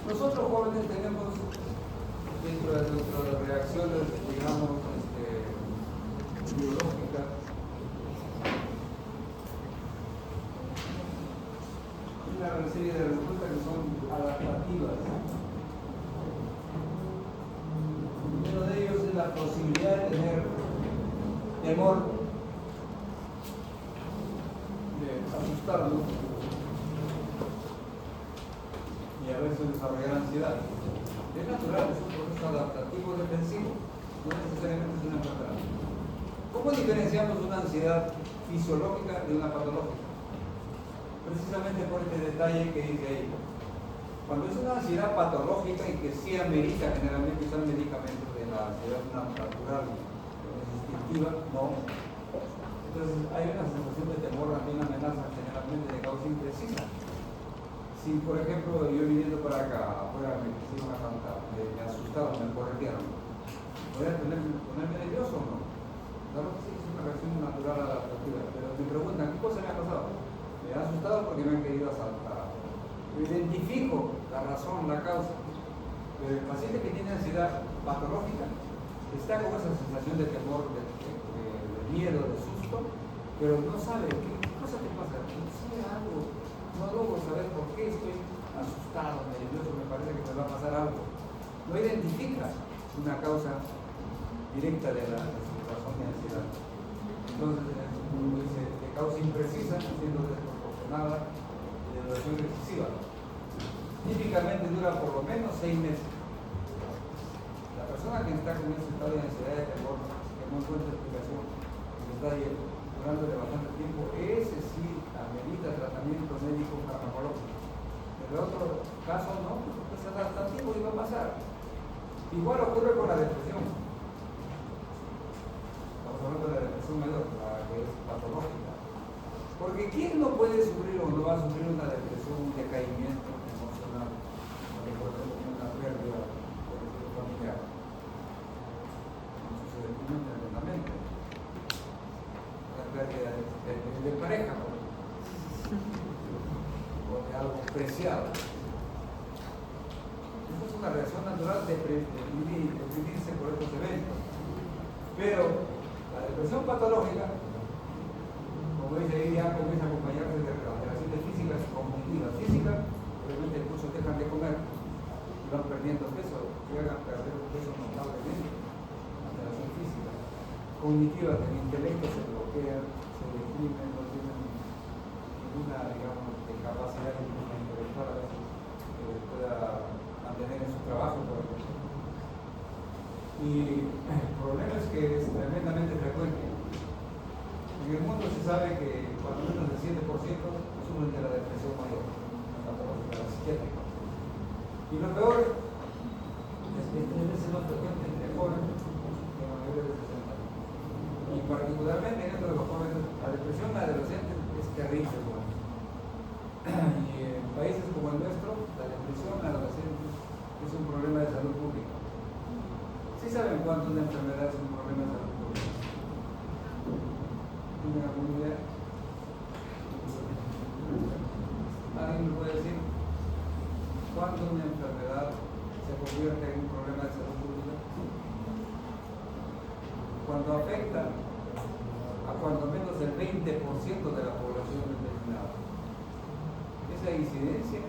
Nosotros jóvenes tenemos dentro de nuestras reacciones, digamos, biológicas, una serie de respuestas que son adaptativas. Uno de ellos es la posibilidad de tener temor, de asustarnos y a veces desarrollar ansiedad. Es natural, es un proceso adaptativo defensivo, no necesariamente es una enfermedad. ¿Cómo diferenciamos una ansiedad fisiológica de una patológica? Precisamente por este detalle que dice ahí. Cuando es una ansiedad patológica y que sí amerita generalmente usar medicamentos de la ansiedad natural instintiva, no. Entonces hay una sensación de temor ante una amenaza generalmente de causa imprecisa. Si por ejemplo yo viniendo para acá, afuera me quisieron asaltar, me asustaron, me corrieron, ¿voy a ponerme nervioso o no? Claro que sí, es una reacción natural adaptativa, pero me preguntan, ¿qué cosa me ha pasado? Me ha asustado porque me han querido asaltar. Yo identifico la razón, la causa, pero el paciente que tiene ansiedad patológica está con esa sensación de temor, de miedo, de susto, pero no sabe qué cosa te pasa. Si algo, no logro saber por qué estoy asustado, nervioso, me parece que me va a pasar algo. No identifica una causa directa de la razón de ansiedad. Entonces, uno dice de causa imprecisa, siendo desproporcionada y de duración excesiva. Típicamente dura por lo menos 6 meses. La persona que está con ese estado de ansiedad y de temor, que no encuentra explicación, que está durándole bastante tiempo, ese sí amerita tratamiento médico farmacológico. En el otro caso no, porque es adaptativo y va a pasar. Igual ocurre con la depresión. Estamos hablando de la depresión mayor, la que es patológica. Porque ¿quién no puede sufrir o no va a sufrir una depresión, un decaimiento emocional? Porque por ejemplo tiene una pérdida familiar. No sucede tremendamente. Una pérdida de pareja, por ejemplo. O de algo preciado. Esa es una reacción natural de deprimirse por estos eventos. Pero la depresión patológica, como dice ahí, ya comienza a acompañarse de alteraciones físicas cognitivas. Físicas, obviamente muchos dejan de comer y van perdiendo peso, llegan a perder peso notablemente. Alteración física. Cognitiva, el intelecto se bloquea, se deprime, no tienen ninguna, digamos, capacidad intelectual a veces que pueda mantener en su trabajo, por ejemplo. Y el problema es que es tremendamente frecuente. En el mundo se sabe que cuando menos del 7% sufren de la depresión mayor, la psiquiátrica. Y lo peor es que es más frecuente entre jóvenes que mayores de 60 años. Y particularmente dentro de los jóvenes, la depresión en adolescentes es terrible. Bueno. Y en países como el nuestro, la depresión en adolescentes es un problema de salud pública. ¿Sí saben cuánto una enfermedad es un problema de salud pública? ¿Tienen alguna idea? ¿Alguien me puede decir cuándo una enfermedad se convierte en un problema de salud pública? Cuando afecta a cuando menos el 20% de la población determinada. Esa incidencia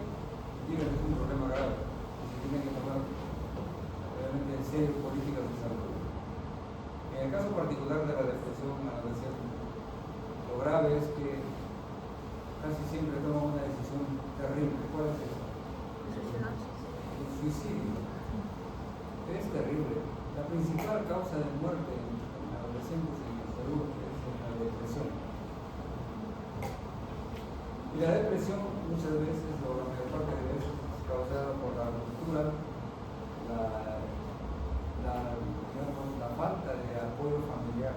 tiene que ser un problema grave y se tiene que tomar realmente en serio políticas de salud. En el caso particular de la depresión adolescente, lo grave es que casi siempre toma una decisión terrible. ¿Cuál es esa? El suicidio. Es terrible. La principal causa de muerte en adolescentes en el Perú es la depresión. Y la depresión muchas veces, o la mayor parte de veces, es causada por la ruptura, la falta de apoyo familiar.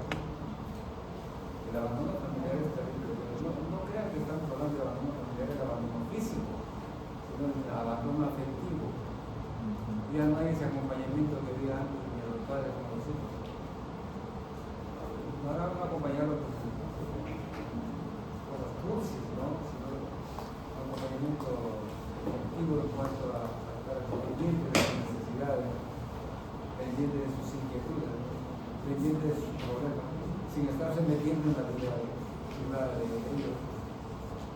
El abandono familiar es terrible, pero no crean que estamos hablando de abandono familiar, el abandono físico, sino el abandono afectivo. Ya no hay ese acompañamiento que había antes de los padres con los hijos. No era un acompañamiento por los cursos, ¿no? Sino un acompañamiento afectivo en cuanto a estar pendiente de sus inquietudes, pendiente de sus problemas, sin estarse metiendo en la vida privada de ellos,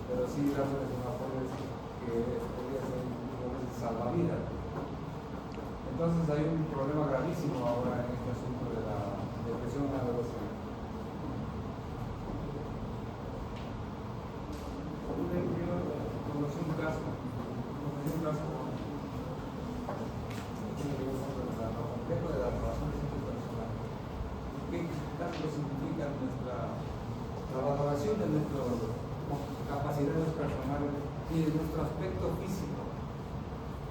pero sí dándoles un apoyo que podría ser un salvavidas. Entonces hay un problema gravísimo ahora en este asunto de la depresión adolescente. Conocí un caso complejo de las relaciones interpersonales. ¿Qué tanto significa la valoración de nuestras capacidades personales y de nuestro aspecto físico?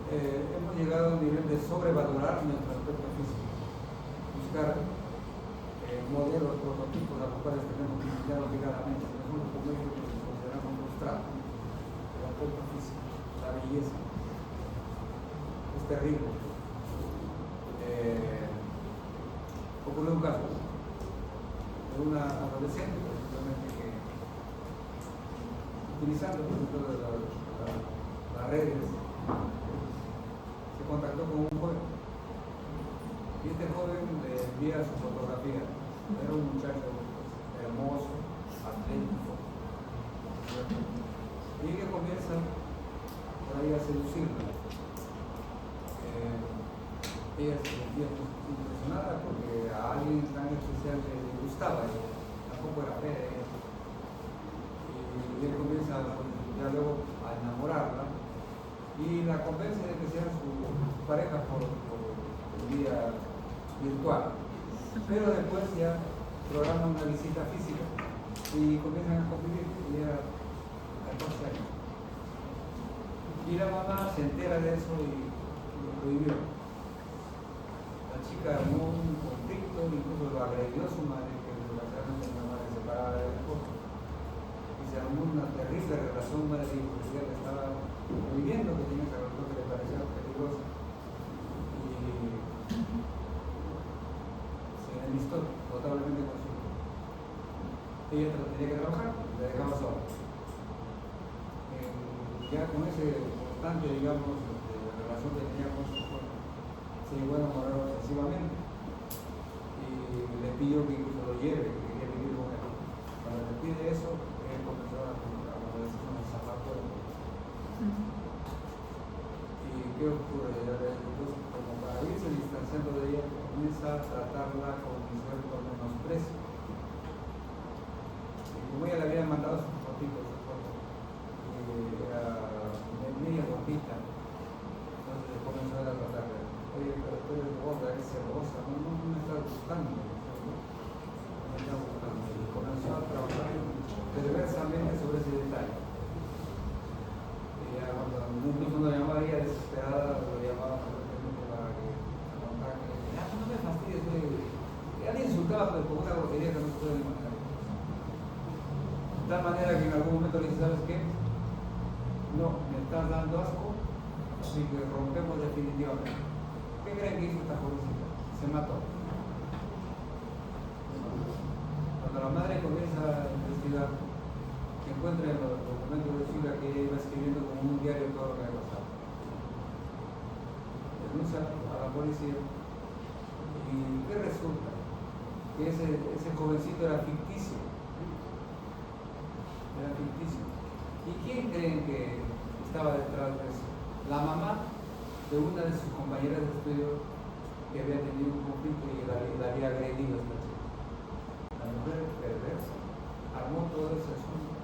Hemos llegado a un nivel de sobrevalorar nuestro aspecto físico, buscar modelos, prototipos a los cuales tenemos que imitar obligadamente. Nosotros como ellos que consideramos frustrados, el aspecto físico, la belleza, es terrible. Ocurrió un caso de una adolescente, precisamente, que utilizando las redes, se contactó con un joven. Y este joven le envía su fotografía. Era un muchacho hermoso, atlético. Y ella comienza por ahí a seducirlo. Ella se sentía impresionada porque a alguien tan especial le gustaba, y tampoco era fea ella. Y él comienza ya luego a enamorarla y la convence de que sea su pareja por vía virtual. Pero después ya programa una visita física y comienzan a convivir. Y era 14 años. Y la mamá se entera de eso y lo prohibió. La chica armó un conflicto, incluso lo agredió a su madre, que desgraciadamente una madre separada del esposo. Y se armó una terrible relación madre y hija, que ella estaba prohibiendo que tenía esa relación que le parecía peligrosa. Y se enemistó totalmente con su hijo. Ella tenía que trabajar, la dejaba sola. Ya con ese constante, digamos, relación que tenía con su hijo, se llegó a enamorar obsesivamente y le pidió que incluso lo lleve, que quería vivir con él. Cuando le pide eso, él comenzó a zafar todo. ¿Y qué ocurre? Entonces, como para irse distanciando de ella, comienza a tratarla con cierto menosprecio. Y como ella le había mandado sus fotitos, era media gordita, entonces comenzó a tratarla. Oye, pero tú eres gorda, eres celosa, no me estás gustando. No me estás gustando. Y comenzó a trabajar perversamente sobre ese detalle. Y ya cuando incluso nos llamaba ella desesperada, lo llamaba para que contacte. Ya, no me fastidies, ya le insultaba con una grosería que no se puede imaginar. De tal manera que en algún momento le dice, ¿sabes qué? No, me estás dando asco, así que rompemos definitivamente. ¿Qué creen que hizo esta jovencita? Se mató. Cuando la madre comienza a investigar, encuentra en los documentos de su hija que ella iba escribiendo como un diario todo lo que había pasado. Denuncia a la policía. ¿Y qué resulta? Que ese jovencito era ficticio. Era ficticio. ¿Y quién creen que estaba detrás de eso? La mamá de una de sus compañeras de estudio que había tenido un conflicto y la había agredido a esta chica. La mujer perversa armó todo ese asunto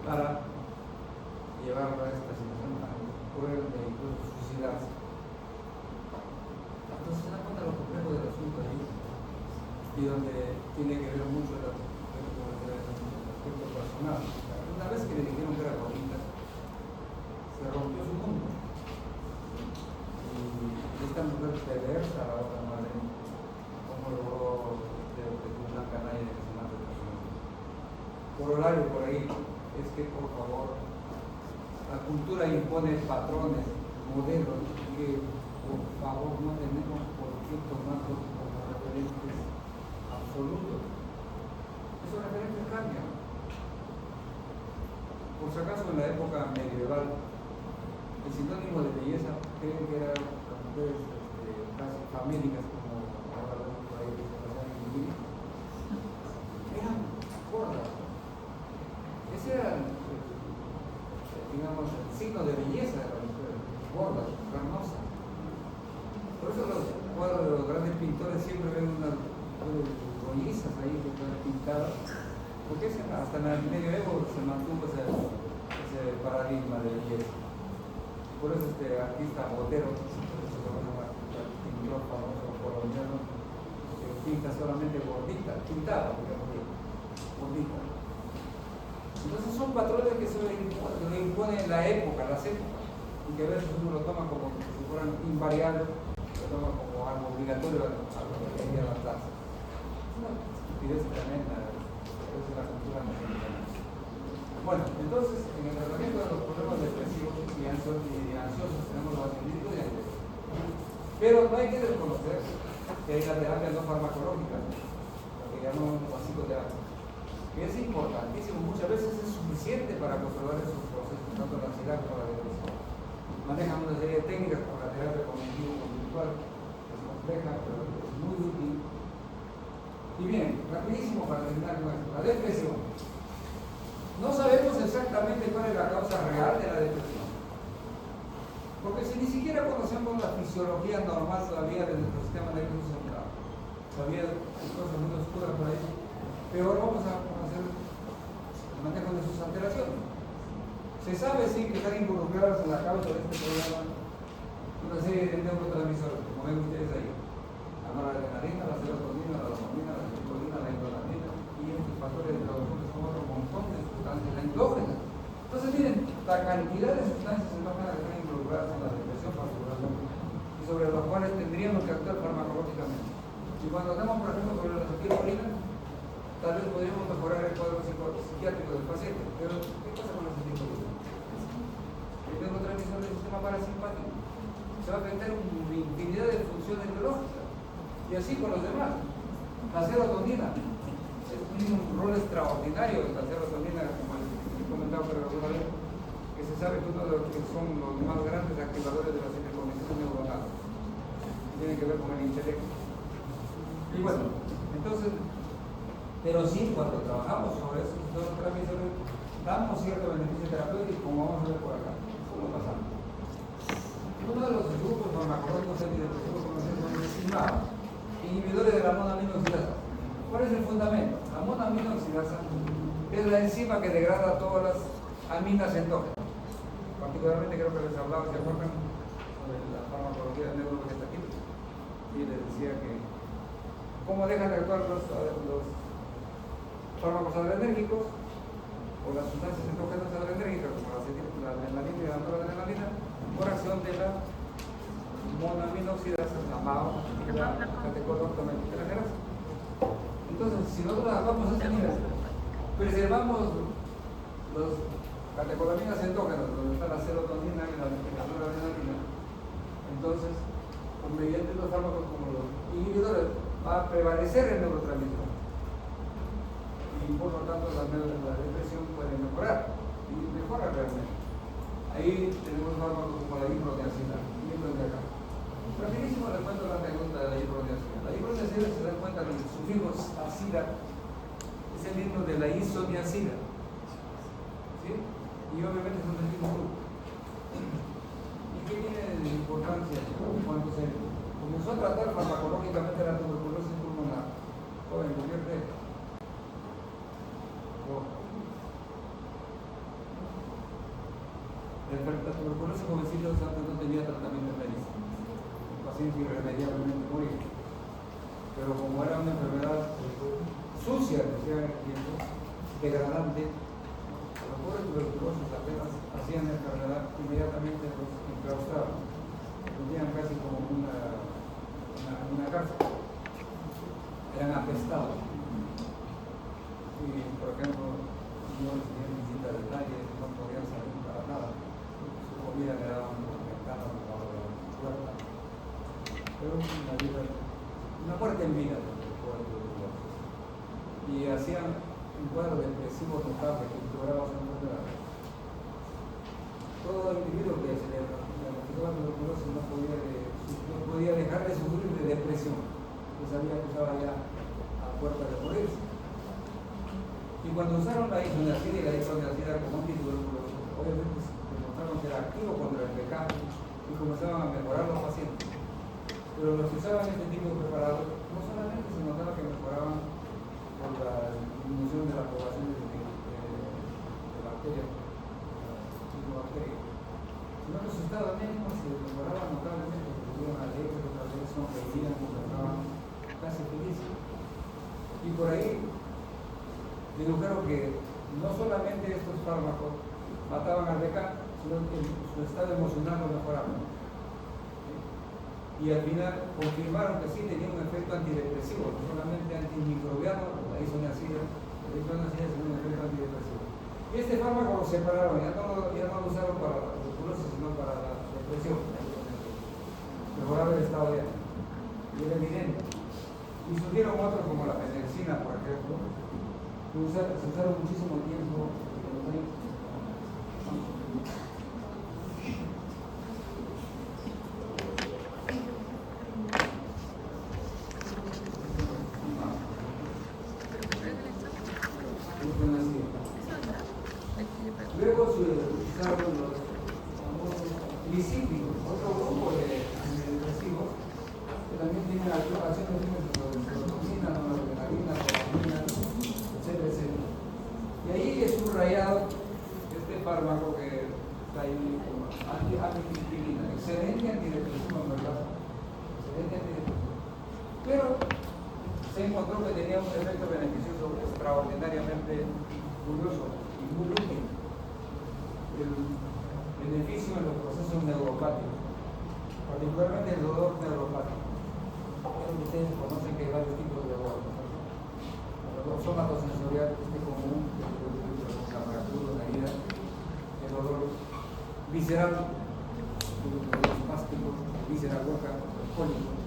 para llevarlo a esta situación tan cruel de incluso suicidarse. Entonces se da cuenta de lo complejo del asunto ahí y donde tiene que ver mucho el aspecto personal. Una vez que le dijeron que era bonita, se rompió su mundo. Y esta mujer perversa a la otra madre, como logró una canalla de que se mate de persona. Por horario por ahí, es que por favor, la cultura impone patrones, modelos, que por favor no tenemos por qué tomarlos como referentes absolutos. Esos referentes cambian. Por si acaso en la época medieval, el sinónimo de belleza creen que eran las mujeres casi famélicas como de belleza de la mujer, gorda, carnosa. Por eso los cuadros de los grandes pintores siempre ven unas rollizas ahí que están pintadas, porque hasta en el medioevo se mantuvo ese paradigma de belleza. Por eso este artista Botero, pintor famoso colombiano, que pinta solamente gordita, pintaba, digamos, gordita. Entonces son patrones que se lo impone la época, las épocas, y que a veces uno lo toma como si fueran invariables, lo toma como algo obligatorio a lo que hay que adaptarse. Es una estupidez tremenda, es la cultura mexicana. Bueno, entonces, en el tratamiento de los problemas depresivos y ansiosos tenemos los individuos y ansiosos. Pero no hay que desconocer que hay la terapia no farmacológica, lo que llamamos la psicoterapia, que es importantísimo, muchas veces es suficiente para controlar esos procesos, tanto la ansiedad como la depresión. Manejan una serie de técnicas como la terapia cognitivo-conductual, que es compleja, pero es muy útil. Y bien, rapidísimo para terminar con esto, la depresión. No sabemos exactamente cuál es la causa real de la depresión. Porque si ni siquiera conocemos la fisiología normal todavía de nuestro sistema nervioso central, todavía hay cosas muy oscuras por ahí, peor vamos a conocer el manejo de sus alteraciones. Se sabe sí que están involucradas en la causa de este problema una serie de neurotransmisores, como ven ustedes ahí. La noradrenalina, la serotonina, la dopamina, la glicolina, la endorfina y estos factores de introducción que son otro montón de sustancias endógenas. Entonces miren, la cantidad de sustancias endógenas que están involucradas en la depresión particularmente y sobre las cuales tendríamos que actuar farmacológicamente. Y cuando hablamos, por ejemplo, sobre la acetilcolina, tal vez podríamos mejorar el cuadro psiquiátrico del paciente. Pero, ¿qué pasa con la acetilcolina? El neurotransmisor del sistema parasimpático se va a afectar una infinidad de funciones biológicas. Y así con los demás. La serotonina tiene un rol extraordinario. La serotonina, como les he comentado pero alguna vez, que se sabe que uno de los que son los más grandes activadores de la conexiones neuronales. Tiene que ver con el intelecto. Y bueno, entonces, pero sí, cuando trabajamos sobre esos neurotransmisores, damos cierto beneficio terapéutico, como vamos a ver por acá. ¿Cómo pasamos? Uno de los grupos farmacológicos antidepresivos conocidos son los inhibidores de la monoaminoxidasa. ¿Cuál es el fundamento? La monoaminoxidasa es la enzima que degrada todas las aminas endógenas. Particularmente creo que les hablaba, ¿se acuerdan? Sobre la farmacología del neurovegetativa. Y les decía que cómo dejan de actuar los fármacos adrenérgicos o las sustancias endógenas adrenérgicas como la adrenalina y la noradrenalina por acción de la monoaminoxidasa, la MAO y la catecoloctometiltransferasa. Entonces, si nosotros trabajamos a este nivel, preservamos los catecolaminas endógenas, donde está la serotonina y la noradrenalina, entonces, mediante los fármacos como los inhibidores, va a prevalecer el neurotransmisor. Y por lo tanto, la depresión puede mejorar, y mejora realmente. Ahí tenemos fármacos como la hiprondiazida, de acá. Rapidísimo les cuento la pregunta de la hiprondiazida. La hiprondiazida, se dan cuenta que el sufijo acida es el mismo de la isoniazida. ¿Sí? Y obviamente son del mismo grupo. ¿Y qué tiene de importancia cuando se comenzó a tratar farmacológicamente la tuberculosis pulmonar? Joven, convierte. La tuberculosis jovencillos antes no tenía tratamiento médico. El paciente irremediablemente moría. Pero como era una enfermedad sucia, decía en el tiempo, degradante, los pobres tuberculosos apenas hacían la enfermedad, inmediatamente los enclaustraban. Los tenían casi como una cárcel. Eran apestados. Y, por ejemplo, no les tenían visita de nadie, no podían salir para nada. Mira, le daban ventanas debajo de la puerta. Pero una puerta en vida del pueblo. Y hacían un cuadro depresivo notable que empeoraba su enfermedad. Todo individuo que se le diagnosticaba tuberculosis no podía dejar de sufrir de depresión, que sabía que estaba ya a puerta de morirse. Y cuando usaron la isoniazida y la isoniazida como antituberculoso, obviamente demostraron que era atractivo contra el pecado y comenzaban a mejorar los pacientes. Pero los que usaban este tipo de preparados no solamente se notaba que mejoraban por la disminución de la población de bacterias, sino que su estado anémico se mejoraba notablemente, porque tuvieron alegres, otras veces sonreían, conversaban casi felices. Y por ahí dedujeron que no solamente estos fármacos mataban al pecado, sino que su estado emocional lo mejoraba. Y al final confirmaron que sí tenía un efecto antidepresivo, no solamente antimicrobiano, la isoniazida, sino un efecto antidepresivo. Y este fármaco lo separaron, ya no lo usaron para la tuberculosis, sino para la depresión. Mejoraba el estado de ánimo. Y era evidente. Y surgieron otros como la penicilina, por ejemplo, que se usaron muchísimo tiempo en los años. Luego se utilizaron los famosos lisípicos, otro grupo de antidepresivos que también tienen acciones sobre la toxina, noradrenalina, dopamina, etcétera, etcétera. Y ahí es subrayado este fármaco que está ahí como amitriptilina, excelente antidepresivo, en verdad, excelente antidepresivo. Pero se encontró que tenía un efecto beneficioso extraordinariamente curioso y muy útil. El beneficio en los procesos neuropáticos, particularmente el dolor neuropático. Ustedes conocen que hay varios tipos de dolor. El dolor somatosensorial, común, la fractura, la herida, el dolor visceral, los espásticos, víscera hueca, los cólicos,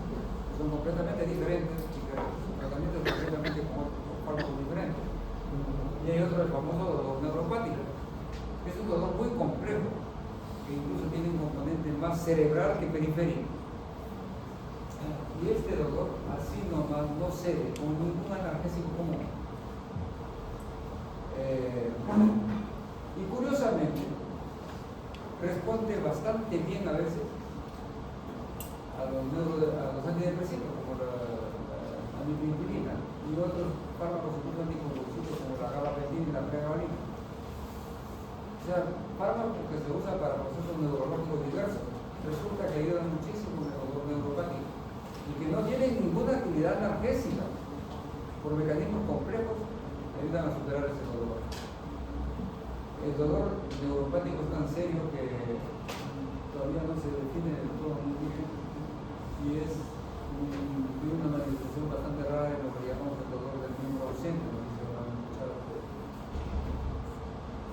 son completamente diferentes y que su tratamiento es completamente con fármacos diferentes. Y hay otro, el famoso dolor neuropático. Es un dolor muy complejo, que incluso tiene un componente más cerebral que periférico. Y este dolor, así nomás, no cede con ningún analgésico común. Y curiosamente, responde bastante bien a veces a los antidepresivos, como la amitriptilina y otros fármacos incluso anticonvulsivos como la gabapentina y la pregabalina. O sea, fármacos que se usan para procesos neurológicos diversos, resulta que ayudan muchísimo en el dolor neuropático y que no tienen ninguna actividad analgésica, por mecanismos complejos, ayudan a superar ese dolor. El dolor neuropático es tan serio que todavía no se define del todo muy bien y es una manifestación bastante rara en lo que llamamos el dolor del miembro ausente, ¿no?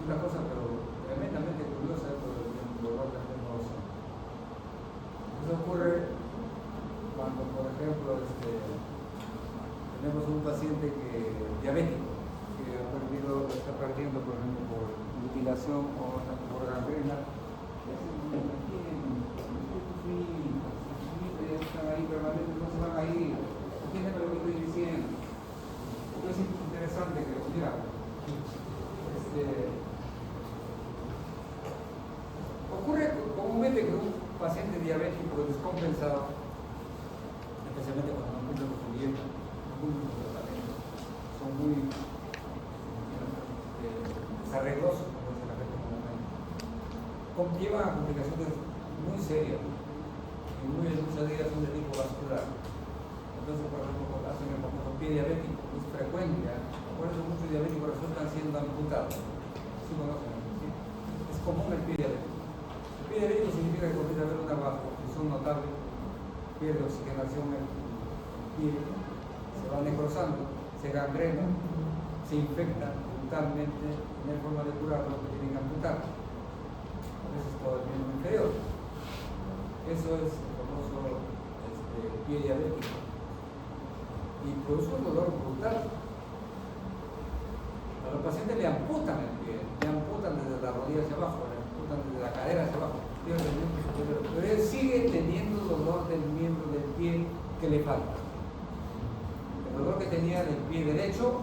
Una cosa pero tremendamente curiosa esto del dolor del miembro ausente. Eso ocurre cuando, por ejemplo, tenemos un paciente diabético que está perdiendo, por ejemplo, por mutilación o por gangrena. Están ahí permanentes, no se van a ir. Entienden lo que estoy diciendo. Esto es interesante que, mira, ocurre comúnmente que un paciente diabético descompensado, especialmente cuando no cumple con su dieta, no cumple con su tratamiento, son muy desarreglosos, como dice la gente comúnmente, llevan a complicaciones muy serias y muchas de ellas son de tipo vascular. Entonces, por ejemplo, hacen el famoso pie diabético, es frecuente, por eso muchos diabéticos resultan siendo amputados. ¿Sí conocen? ¿Sí? Es común el pie diabético. El pie diabético significa que comienza a haber una vasoconstricción notable, pierde oxigenación el pie, se va necrosando, se gangrena, se infecta brutalmente, no hay forma de curarlo, que tienen que amputar. A veces todo el miembro inferior. Eso es el famoso pie diabético. Y produce un dolor brutal. A los pacientes le amputan el pie, le amputan desde la rodilla hacia abajo, le amputan desde la cadera hacia abajo, pero él sigue teniendo dolor del miembro del pie que le falta. El dolor que tenía del pie derecho,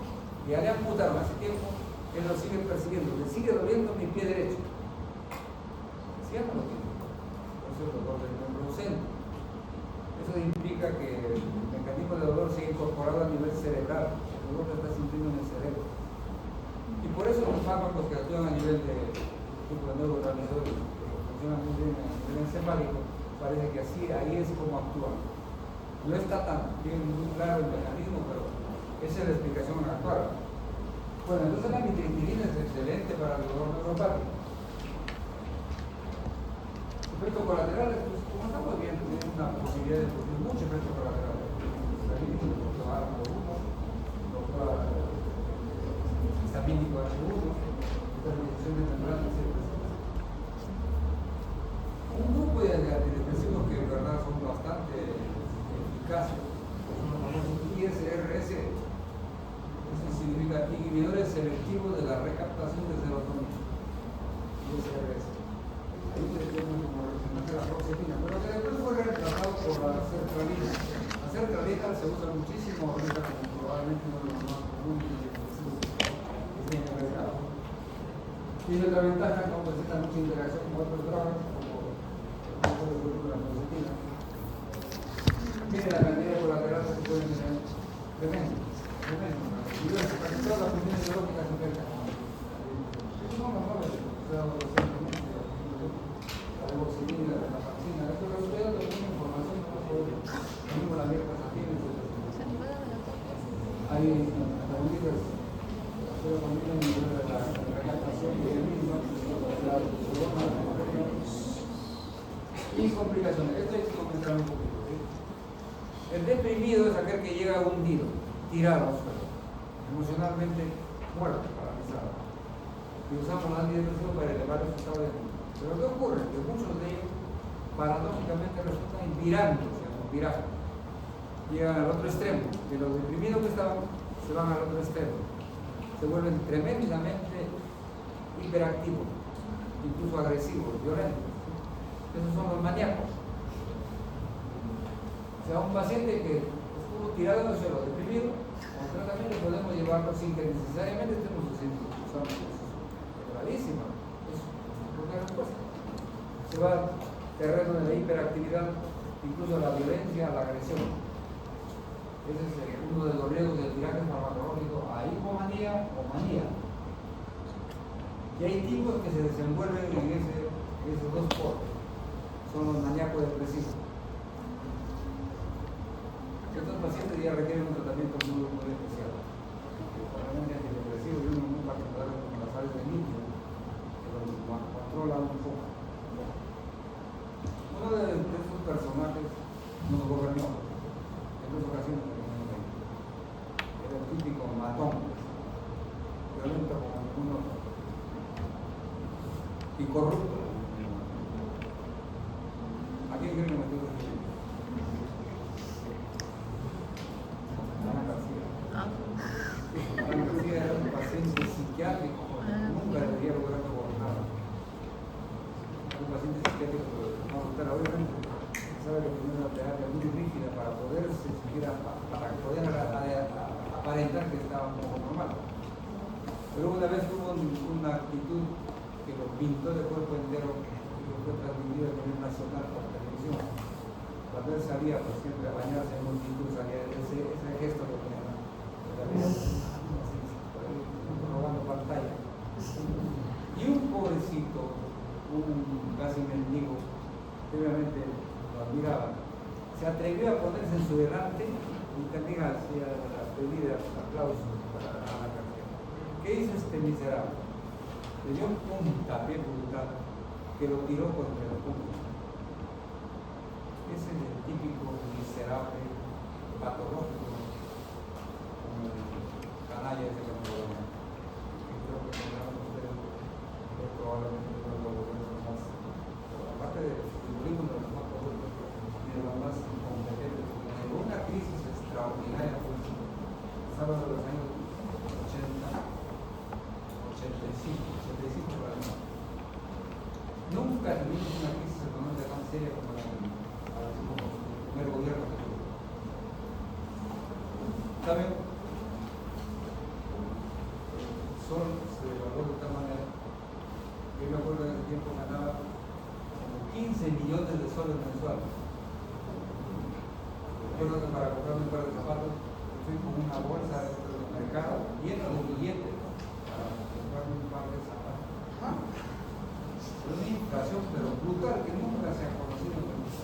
ya le amputaron hace tiempo, él lo sigue persiguiendo, le sigue doliendo mi pie derecho. ya no lo tiene. Por eso el dolor del miembro ausente. Eso implica que el mecanismo de dolor se ha incorporado a nivel cerebral. El dolor lo está sintiendo en el cerebro. Y por eso los fármacos que actúan a nivel de tipo de neurotransmisores, que funcionan muy bien a nivel encefálico, parece que así, ahí es como actúan. No está tan bien muy claro el mecanismo, pero esa es la explicación actual. Bueno, entonces la mitriptilina es excelente para el dolor neuropático. Efectos colaterales, pues como estamos viendo, tiene una posibilidad de producir muchos efectos colaterales. Histamínico H1, terminación de membrana, etc. Un grupo de antidepresivos que en verdad son bastante eficaces son los famosos ISRS. Eso significa inhibidores selectivos de la recaptación de serotonina. ISRS. Ahí tenemos como representante la fluoxetina, pero que después fue reemplazado por la sertralina. La sertralina se usa muchísimo ahorita como probablemente uno de los más comunes antidepresivos que tiene el mercado. Tiene otra ventaja, no presenta mucha interacción con otros drogas, como el grupo de la fluoxetina. Tiene la cantidad de colaterales que pueden tener tremendo. Y bueno, casi todas las funciones biológicas se afectan. Eso no lo sabe, la levoxilina, la vaccina, esto lo estoy dando mucha información para poder tenemos la mierda satina, etc. Hay tabletas, pero también a nivel de la recaptación de la misma, la y complicaciones. Esto hay que comentar un poquito. ¿Sí? El deprimido es aquel que llega hundido, tirado al suelo, emocionalmente muerto, paralizado. Y usamos los antidepresivos para elevar su estado de ánimo. Pero ¿qué ocurre? Que muchos de ellos paradójicamente resultan virantes, virajes. Llegan al otro extremo, de los deprimidos que estaban, se van al otro extremo. Se vuelven tremendamente hiperactivos, incluso agresivos, violentos. Esos son los maníacos. O sea, un paciente que estuvo tirado en el suelo, deprimido, con tratamiento podemos llevarlo sin que necesariamente estemos usando elevadísima. Es una respuesta. Se va al terreno de la hiperactividad, incluso la violencia, la agresión. Ese es uno de los riesgos del tiraje farmacológico a hipomanía o manía. Y hay tipos que se desenvuelven en esos dos polos. Son los maníacos depresivos. Estos pacientes ya requieren un tratamiento muy especial. Probablemente antidepresivo y uno muy particular como las sales de litio, que lo controla un poco. Uno de esos personajes nos gobernó en dos ocasiones. Era el típico matón, violento como ningún otro, y corrupto. ¿A quién creen que me estoy refiriendo? Ana García. Ana García era un paciente psiquiátrico, nunca debería lograr gobernar. Un paciente psiquiátrico que no gustar obviamente sabe que tiene una terapia muy rígida para poderse siquiera, para poder aparentar que estaba un poco normal. Pero una vez tuvo una actitud que lo pintó de cuerpo entero y lo fue transmitido a nivel nacional por televisión. Cuando él salía, pues siempre a bañarse en multitud, salía ese gesto que tenía, así, robando pantalla. Y un pobrecito, un casi mendigo, que obviamente lo admiraba, se atrevió a ponerse en su delante y también hacía las pedidas, aplausos para la cartera. ¿Qué hizo este miserable? Le dio un puntapié brutal que lo tiró contra el público. Ese es el típico miserable patológico, como el canalla ese que me lo llama. Creo que tendrán ustedes probablemente uno de los gobiernos más, aparte de futbolismo, de los más poderosos y de los más incompetentes, porque llegó una crisis extraordinaria, pues, pasaron de los años 85 por ahí. Nunca tuvimos una crisis económica tan seria como la del primer gobierno que tuvo. ¿Saben? El sol se devaluó de tal manera que yo me acuerdo que en ese tiempo ganaba 15 millones de soles mensuales. Recuerdo que para comprarme un par de zapatos fui con una bolsa del mercado llena de billetes para comprarme un par de zapatos. Una inflación pero brutal que nunca se ha conocido en el mundo.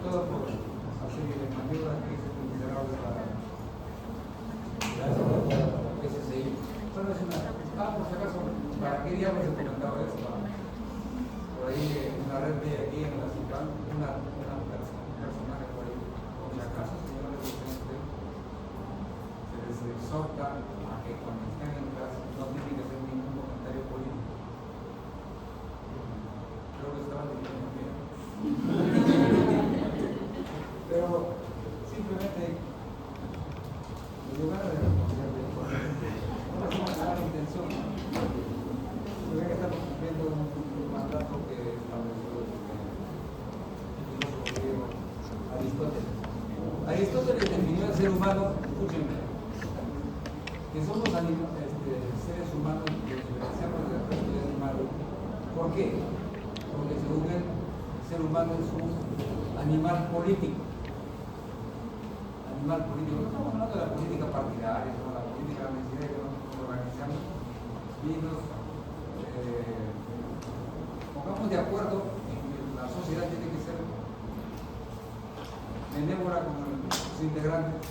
Todo por una serie de maniobras que hizo el miserable para SSI. Solo es una. Por si acaso, ¿para qué diablos se comentaba esto? Por ahí en la red de aquí en la ciudad, un personaje por ahí, por si acaso, señores de se les exhorta a que cuando estén en clase no tienen que hacer ningún comentario político. Creo que estaban diciendo bien. Pero simplemente me dio ganas de reconocer de no es una mala intención. Se ve que estamos cumpliendo un mandato que estableció el filósofo griego Aristóteles. Aristóteles definió al ser humano, escúchenme, que somos seres humanos que diferenciamos del resto de animales. ¿Por qué? Porque según él, el ser humano es un animal político. Animal político. No estamos hablando de la política partidaria, sino la política de la necesidad que nosotros organizamos. Y nos pongamos de acuerdo en que la sociedad tiene que ser benévola con sus integrantes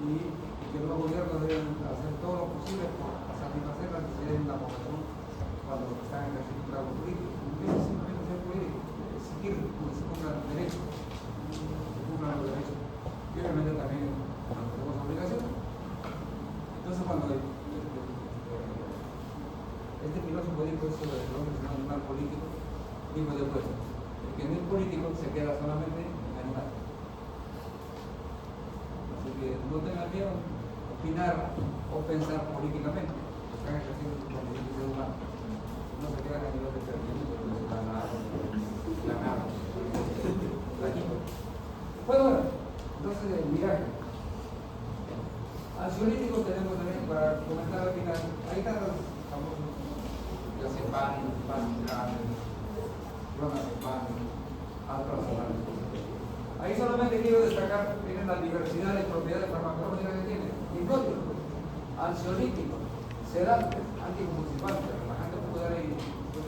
y que los gobiernos deben hacer todo lo posible por satisfacer las necesidades de la población cuando están ejerciendo un trabajo político. No es simplemente ser político, exigir que se cumplan los derechos, y obviamente también tenemos obligaciones. Entonces cuando este filósofo dijo eso de que el hombre es un animal político, dijo después, el que no es político se queda solamente en animal. Así que no tengan miedo opinar o pensar políticamente, están ejerciendo su condición de ser humano. No se quedan a nivel de perdimiento, pero se dan a la bueno, entonces el miraje. Ansiolíticos tenemos también para comentar al final. Ahí están los famosos diazepam, panitrames, clonazepam, alprazolam. Ahí solamente quiero destacar, miren la diversidad de propiedades farmacológicas que tiene. Hipnóticos, ansiolíticos, sedantes, anticonvulsivantes, relajantes musculares y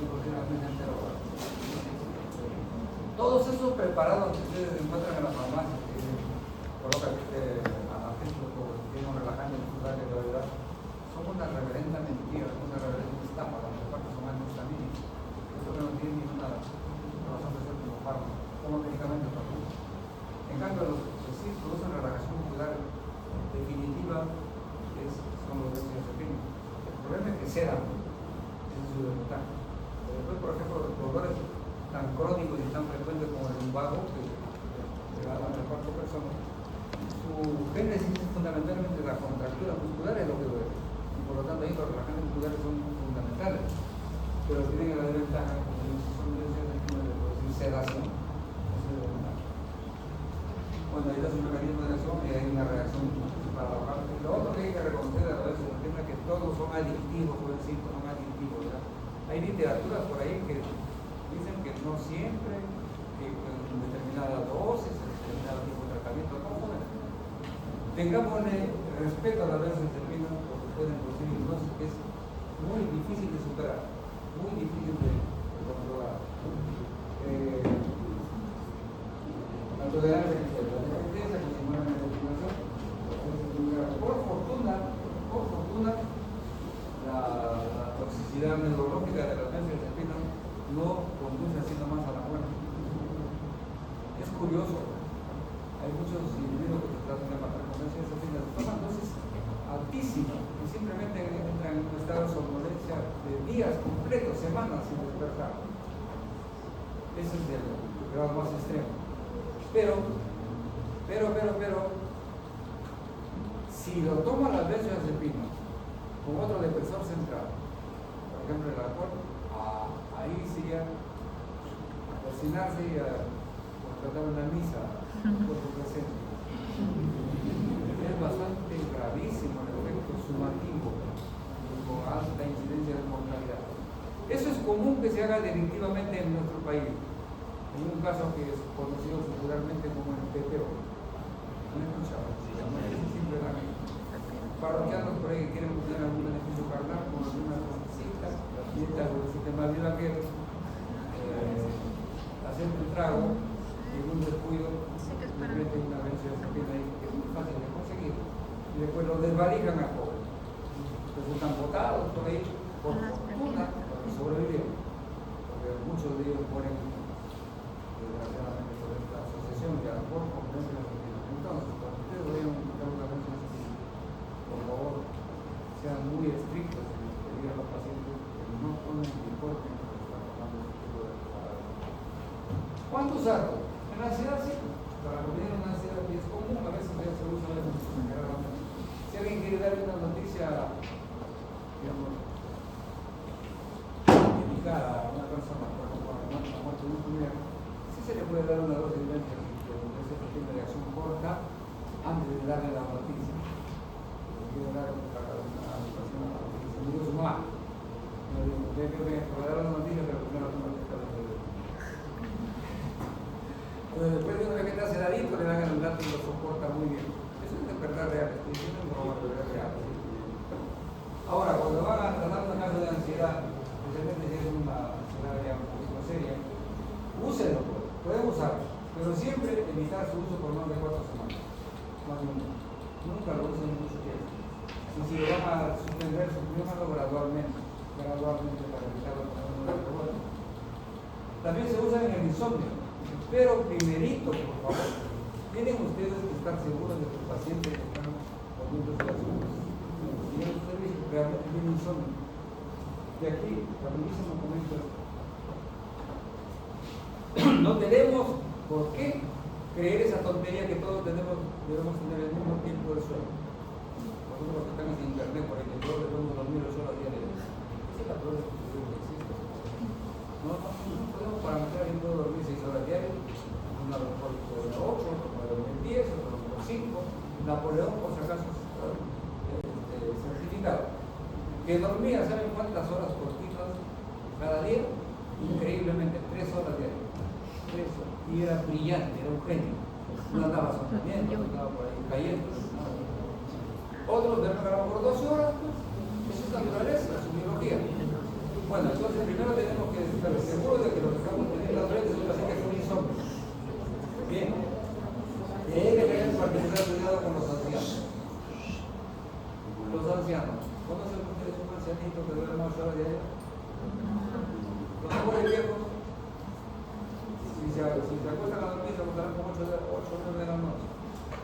posiblemente entero. Todos esos preparados que ustedes encuentran en las farmacias, que colocan agentes como tiene un relajante muscular de gravedad, son una reverenda mentira, una reverenda estafa, las partes son antihistamínicos. Eso no tiene ninguna razón de ser como fármaco, como medicamentos también. En cambio, los que sí producen relajación muscular definitiva son los benzodiazepinas. El problema es que sedan, esa es su desventaja. Después, por ejemplo, los dolores tan crónicos y tan frecuentes como el lumbago, que a la mayor parte de personas, su génesis es fundamentalmente la contractura muscular, es lo que duele. Y por lo tanto, ahí los relajantes musculares son fundamentales. Pero tienen la desventaja, como son benzodiazepinas, de producir sedación. Bueno, ahí es un mecanismo de acción y hay una reacción para bajar. Lo otro que hay que reconocer a la vez es que todos son adictivos, por decir, son adictivos. ¿Verdad? Hay literaturas por ahí que dicen que no siempre, que en determinada dosis, en determinado tipo de tratamiento, no pueden. Tengámosle respeto a las benzodiazepinas porque pueden producir hipnosis que es muy difícil de superar, muy difícil de controlar. La tolerancia que se da, la dependencia que se mueve en la continuación. Por fortuna, la toxicidad neurológica de las benzodiazepinas no conduce así nomás a la muerte. Es curioso, hay muchos individuos que se tratan de matar con benzodiazepinas, toman dosis altísimas y simplemente entran en un estado de somnolencia de días completos, semanas sin despertar. Ese es el grado más extremo. Pero, si lo toman las benzodiazepinas con otro depresor central, por ejemplo el alcohol, ahí sí ya cocinarse y contratar una misa por su presencia. Es bastante gravísimo el efecto sumativo con alta incidencia de mortalidad. Eso es común que se haga delictivamente en nuestro país. En un caso que es conocido popularmente como el PPO. ¿No he escuchado? Siempre dan parroquianos por ahí que quieren obtener algún beneficio carnal con algunas citas y esta sistema de vaquero, hacer un trago y un descuido de una vención ahí que es muy fácil de conseguir y después lo desvalijan al pobre. Entonces están botados por ahí por fortuna sobrevivieron, porque muchos de ellos mueren desgraciadamente por esta asociación y a lo mejor comprenden la sociedad. Entonces, cuando ustedes vayan a buscar una vención, por favor, sean muy estrictos en pedir a los pacientes que no tomen ni corten cuando están tomando este tipo de preparados. ¿Cuánto usarlo? En la ansiedad sí, para prevenir una ansiedad que es común, a veces ya se usa generalmente. Si alguien quiere darle una noticia, digamos, dedicada a una persona, por ejemplo, a la muerte de un familiar, sí se le puede dar una dosis de ese tipo de acción corta antes de darle la noticia. Quiero dar una situación a la noticia. Digo su mamá. No digo, para dar la noticia, pero primero la noticia de después de una vez que te hace dadito, le dan el dato y lo soporta muy bien. Eso es de verdad real, estoy diciendo en broma, pero es real. Ahora, cuando van a tratar un caso de ansiedad, especialmente si es una ansiedad ya un poquito seria, úsenlo, pueden usarlo, pero siempre evitar su uso por más de 4 semanas. Más de uno. Nunca lo usen mucho tiempo. Y si lo van a suspender, susprímanlo gradualmente para evitar la problemas. También se usa en el insomnio, pero primerito, por favor, tienen ustedes que estar seguros de que el paciente está poniendo su asunto. Si el servicio realmente tiene insomnio. De aquí, rapidísimo comento. No tenemos por qué creer esa tontería que todos debemos tener el mismo tiempo de sueño. Nosotros los que estamos en internet, por ejemplo, todos debemos dormir 8 horas diarias. Esa es la peor discusión que existe. No podemos parametrar y puedo dormir 6 horas diarias. Una a lo mejor puede dormir 8, otro puede dormir 10, otro a lo mejor 5. Napoleón, por si acaso, certificado. Que dormía, ¿saben cuántas horas cortitas cada día? Increíblemente, 3 horas diarias. 3 horas. Y era brillante, era un genio. No andaba sonriendo, no andaba por ahí cayendo. Otros duermen a lo mejor 12 horas, pues. Eso es naturaleza, su biología. Bueno, entonces primero tenemos que estar seguros de que lo que estamos teniendo las redes es un paciente con insomnio. Bien. Y hay que tener particular cuidado con los ancianos. Los ancianos. ¿Conocen ustedes un ancianito que duerme 8 horas diarias? Los pobres viejos. Si se acuestan a dormir, se acostarán como 8 o 9 de la noche.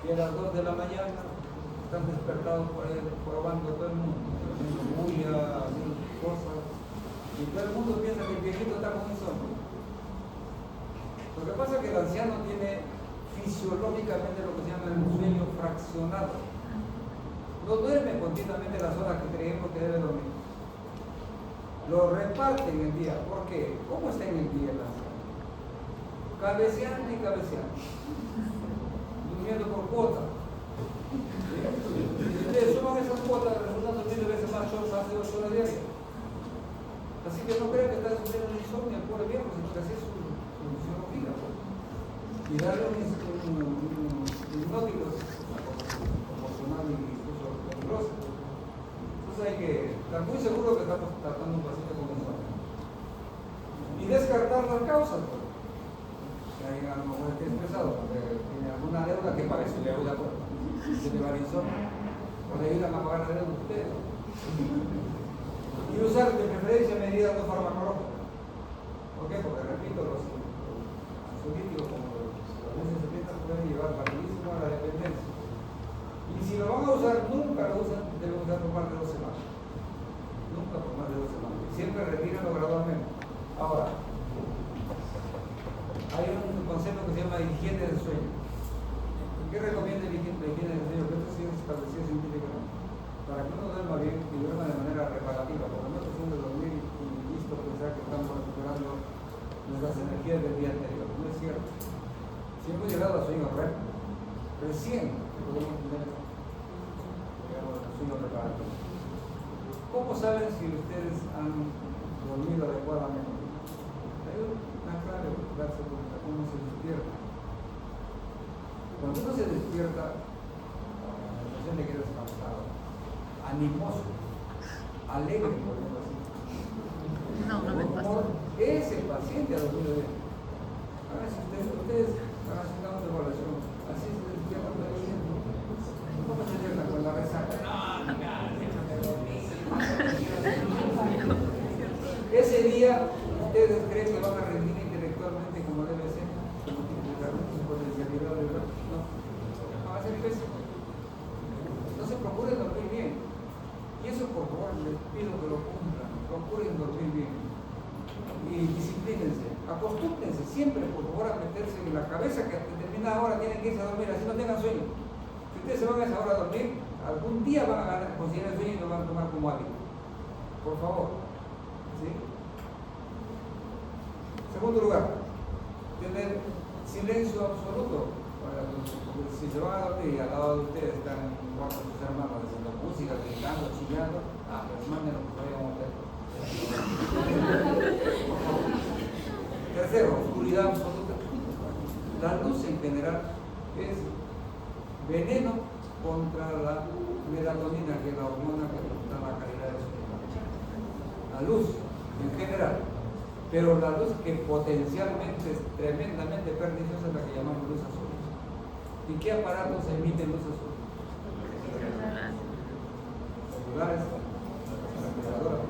Y a las 2 de la mañana están despertados por ahí, probando todo el mundo, haciendo bulla, haciendo cosas. Y todo el mundo piensa que el viejito está con insomnio. Lo que pasa es que el anciano tiene fisiológicamente lo que se llama un sueño fraccionado. No duerme continuamente las horas que creemos que debe dormir. Lo reparte en el día. ¿Por qué? ¿Cómo está en el día el anciano? Cabeceando y cabeceando. Durmiendo por cuota. Si ustedes suman esas cuotas, resultan 1000 veces más más de 8 horas diarias. Así que no crean que está sufriendo un insomnio el pobre viejo, sino que así es su fisiología. Y darle un hipnótico emocional y incluso peligroso. Entonces hay que estar muy seguros que estamos tratando un paciente con insomnio. Y descartar las causas. Que hay a lo mejor esté estresado, porque tiene alguna deuda que pague, se le ayuda por. Se le va el insomnio. O le ayudan a pagar la deuda de ustedes. Y usar de preferencia medidas no farmacológicas. ¿Por qué? Porque repito, los ansiolíticos como los benzodiazepinas pueden llevar rapidísimo a la dependencia. Y si lo van a usar, nunca lo usan, deben usar por más de 2 semanas. Nunca por más de 2 semanas. Siempre retírenlo gradualmente. Ahora, hay un concepto que se llama higiene del sueño. ¿Qué recomienda la higiene del sueño? Que esto sí es establecido científicamente. Para que uno duerma bien y duerma de manera reparativa, porque no es cuestión de dormir y listo pensar que estamos recuperando nuestras energías del día anterior. No es cierto. Si hemos llegado a sueño REM, recién podemos tener sueño reparativo. ¿Cómo saben si ustedes han dormido adecuadamente. Hay una clave darse cuenta cómo se despierta. Cuando uno se despierta, la sensación de que eres cansado, animoso, alegre, por ejemplo así. No me pasó. Ese paciente ha dormido bien. A ver si ustedes están haciendo una evaluación, así se despiertan todo el tiempo. ¿Cómo se despiertan con la resaca? No, déjame dormir. Ese día, ustedes creen que van a rendir intelectualmente como debe ser, como tienen realmente su potencialidad de verdad. No, van a ser pésimos. Entonces procuren dormir bien. Y eso, por favor, les pido que lo cumplan. Procuren dormir bien. Y disciplínense. Acostúmbrense siempre, por favor, a meterse en la cabeza que a determinada hora tienen que irse a dormir, así no tengan sueño. Si ustedes se van a esa hora a dormir, algún día van a considerar el sueño y lo van a tomar como hábito. Por favor. ¿Sí? Segundo lugar, tener silencio absoluto. Porque si se van a dormir y al lado de ustedes están jugando sus hermanos haciendo música, gritando, chillando, pues mándenlo que vayan a un hotel. Tercero, oscuridad absoluta. La luz en general es veneno contra la melatonina, que es la hormona que da la calidad de sueño. La luz en general. Pero la luz que potencialmente es tremendamente perniciosa es la que llamamos luz azul. ¿Y qué aparatos emiten luz azul? Celulares, la calculadora,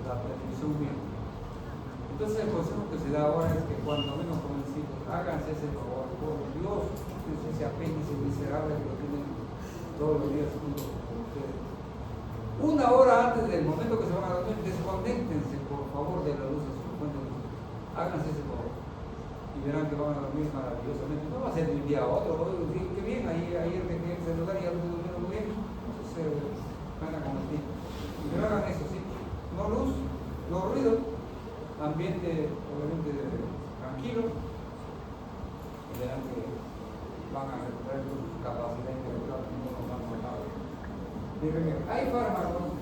la televisión misma. Entonces el consejo que se da ahora es que cuando menos jovencitos, háganse ese favor, por Dios, ese apéndice miserable que lo tienen todos los días juntos con ustedes. Una hora antes del momento que se van a dormir, desconéctense por favor de la luz azul. Háganse ese favor y verán que van a dormir maravillosamente. No va a ser de un día a otro, qué bien, ayer dejé el celular y ya lo estoy durmiendo muy bien. Entonces van a convertir. Pero hagan eso, sí. No luz, no ruido, ambiente obviamente tranquilo, y verán que van a recuperar su capacidad intelectual y no nos van a matar. Hay fármacos.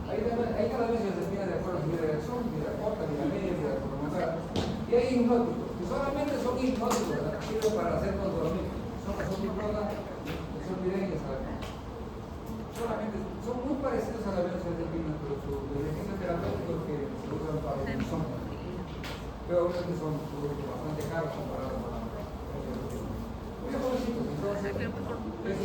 Hay cada vez se define de acuerdo a su vida de acción, vida corta, vida media, vida prolongada. Y hay hipnóticos, que solamente son hipnóticos, ¿verdad? Sirven para hacernos dormir. Son hipnotas, que son videñas, ¿sabes? Solamente son muy parecidos a la benzodiazepina, pero su beneficio terapéutico es que se usan para el insomnio. Pero obviamente son productos bastante caros comparados con la benzodiazepina. Muy jovencitos, entonces, es